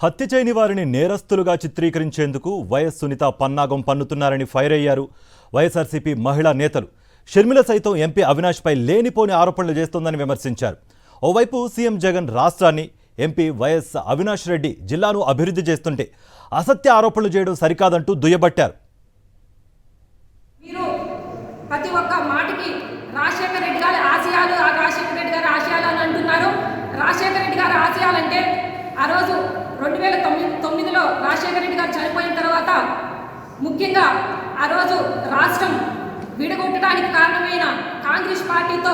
హత్య చేయని వారిని నేరస్తులుగా చిత్రీకరించేందుకు వైఎస్ సునీత పన్నాగం పన్నుతున్నారని ఫైర్ అయ్యారు వైఎస్ఆర్సీపీ మహిళా నేతలు. షర్మిల సైతం ఎంపీ అవినాష్పై లేనిపోని ఆరోపణలు చేస్తోందని విమర్శించారు. ఓవైపు సీఎం జగన్ రాష్ట్రాన్ని, ఎంపీ వైఎస్ అవినాష్ రెడ్డి జిల్లాను అభివృద్ధి చేస్తుంటే అసత్య ఆరోపణలు చేయడం సరికాదంటూ దుయ్యబట్టారు. ప్రతి ఒక్క మాటకి రాజశేఖర రెడ్డి గారి ఆశయాలు రాజశేఖర రెడ్డి గారి ఆశయాలు అని అంటున్నారు. రాజశేఖర రెడ్డి గారి ఆశయాలంటే ఆ రోజు 2009లో రాజశేఖర రెడ్డి గారు చనిపోయిన తర్వాత ముఖ్యంగా ఆ రోజు రాష్ట్రం విడగొట్టడానికి కారణమైన కాంగ్రెస్ పార్టీతో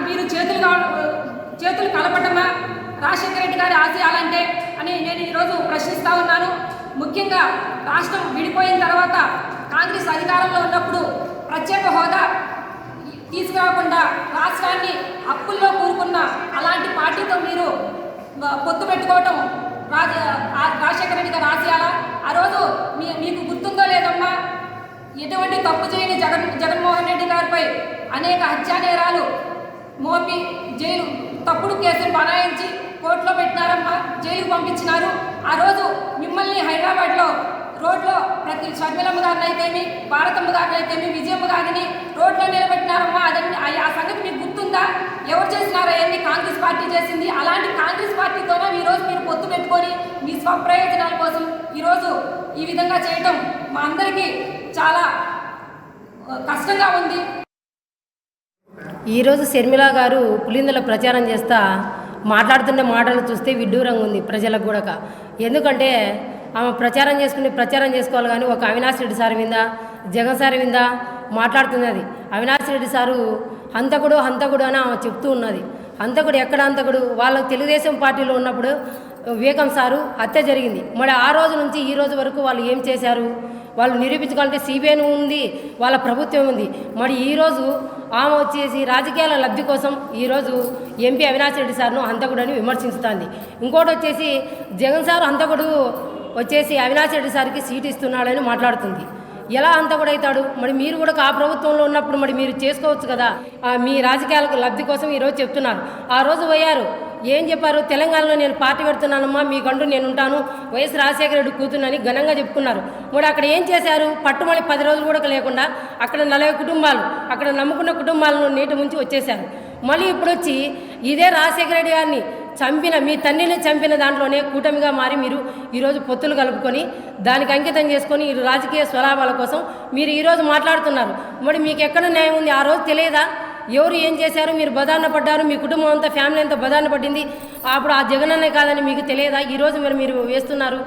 మీరు చేతులు కలపటమా రాజశేఖర రెడ్డి గారి ఆశయాలంటే అని నేను ఈరోజు ప్రశ్నిస్తూ ఉన్నాను. ముఖ్యంగా రాష్ట్రం విడిపోయిన తర్వాత కాంగ్రెస్ అధికారంలో ఉన్నప్పుడు ప్రత్యేక హోదా తీసుకురాకుండా రాష్ట్రాన్ని అప్పుల్లో కూరుకున్న అలాంటి పార్టీతో మీరు పొత్తు పెట్టుకోవటం రాజశేఖర రెడ్డి గారి ఆశయాల. ఆ రోజు మీకు గుర్తుందో లేదమ్మా, ఎటువంటి తప్పు చేయని జగన్మోహన్ రెడ్డి గారిపై అనేక హత్యానేరాలు మోపి జైలు తప్పుడు కేసులు బనాయించి కోర్టులో పెట్టినారమ్మా, జైలుకు పంపించినారు. ఆ రోజు మిమ్మల్ని హైదరాబాద్లో రోడ్లో ప్రతి షర్మిలమ్మ గారిని అయితేమి, భారతమ్మ గారిని అయితేమి, విజయమ్మ గారిని రోడ్లో నిలబెట్టినారమ్మా. అదండి ఆ సంగతి మీకు గుర్తుందా? ఎవరు చేసినారో అవన్నీ కాంగ్రెస్ పార్టీ చేసింది. అలాంటి కాంగ్రెస్ పార్టీతోనే ఈరోజు మీరు పొత్తు పెట్టుకొని మీ స్వప్రయోజనాల కోసం ఈరోజు ఈ విధంగా చేయటం మా అందరికీ చాలా కష్టంగా ఉంది. ఈరోజు షర్మిల గారు పులిందల ప్రచారం చేస్తా మాట్లాడుతున్న మాటలు చూస్తే విడ్డూరంగా ఉంది ప్రజలకు కూడా. ఎందుకంటే ఆమె ప్రచారం చేసుకోవాలి కానీ ఒక అవినాష్ రెడ్డి సార్ మీద, జగన్ సార్ మీద మాట్లాడుతున్నది. అవినాష్ రెడ్డి సారు హంతకుడు అని ఆమె చెప్తూ ఉన్నది. హంతకుడు ఎక్కడ హంతకుడు? వాళ్ళ తెలుగుదేశం పార్టీలో ఉన్నప్పుడు వివేకం సారు హత్య జరిగింది. మరి ఆ రోజు నుంచి ఈ రోజు వరకు వాళ్ళు ఏం చేశారు? వాళ్ళు నిరూపించుకోవాలంటే సిబిఐ ఉంది, వాళ్ళ ప్రభుత్వం ఉంది. మరి ఈరోజు ఆమె వచ్చేసి రాజకీయాల లబ్ధి కోసం ఈరోజు ఎంపీ అవినాష్ రెడ్డి సార్ను హంతకుడు అని విమర్శిస్తుంది. ఇంకోటి వచ్చేసి జగన్ సారు హంతకుడు వచ్చేసి అవినాష్ రెడ్డి సార్కి సీటు ఇస్తున్నాడని మాట్లాడుతుంది. ఎలా హంతకుడు అవుతాడు? మరి మీరు కూడా ఆ ప్రభుత్వంలో ఉన్నప్పుడు మరి మీరు చేసుకోవచ్చు కదా. మీ రాజకీయాలకు లబ్ధి కోసం ఈరోజు చెప్తున్నారు. ఆ రోజు పోయారు, ఏం చెప్పారు? తెలంగాణలో నేను పార్టీ పెడుతున్నానమ్మా, మీకంటూ నేను ఉంటాను, వైఎస్ రాజశేఖర రెడ్డి కూతునని ఘనంగా చెప్పుకున్నారు. మరి అక్కడ ఏం చేశారు? పట్టుమని 10 రోజులు కూడా లేకుండా అక్కడ 40 కుటుంబాలు, అక్కడ నమ్ముకున్న కుటుంబాలను నీటి ముంచి వచ్చేశారు. మళ్ళీ ఇప్పుడు వచ్చి ఇదే రాజశేఖర రెడ్డి గారిని చంపిన, మీ తండ్రిని చంపిన దాంట్లోనే కూటమిగా మారి మీరు ఈరోజు పొత్తులు కలుపుకొని దానికి అంకితం చేసుకొని ఈ రాజకీయ స్వలాభాల కోసం మీరు ఈరోజు మాట్లాడుతున్నారు. మరి మీకు ఎక్కడ న్యాయం ఉంది? ఆ రోజు తెలియదా ఎవరు ఏం చేశారు? మీరు బదాన పడ్డారు, మీ కుటుంబం అంతా, ఫ్యామిలీ అంతా బదాన పడింది. అప్పుడు ఆ జగనన్నే కాదని మీకు తెలియదా? ఈరోజు మీరు వేస్తున్నారు.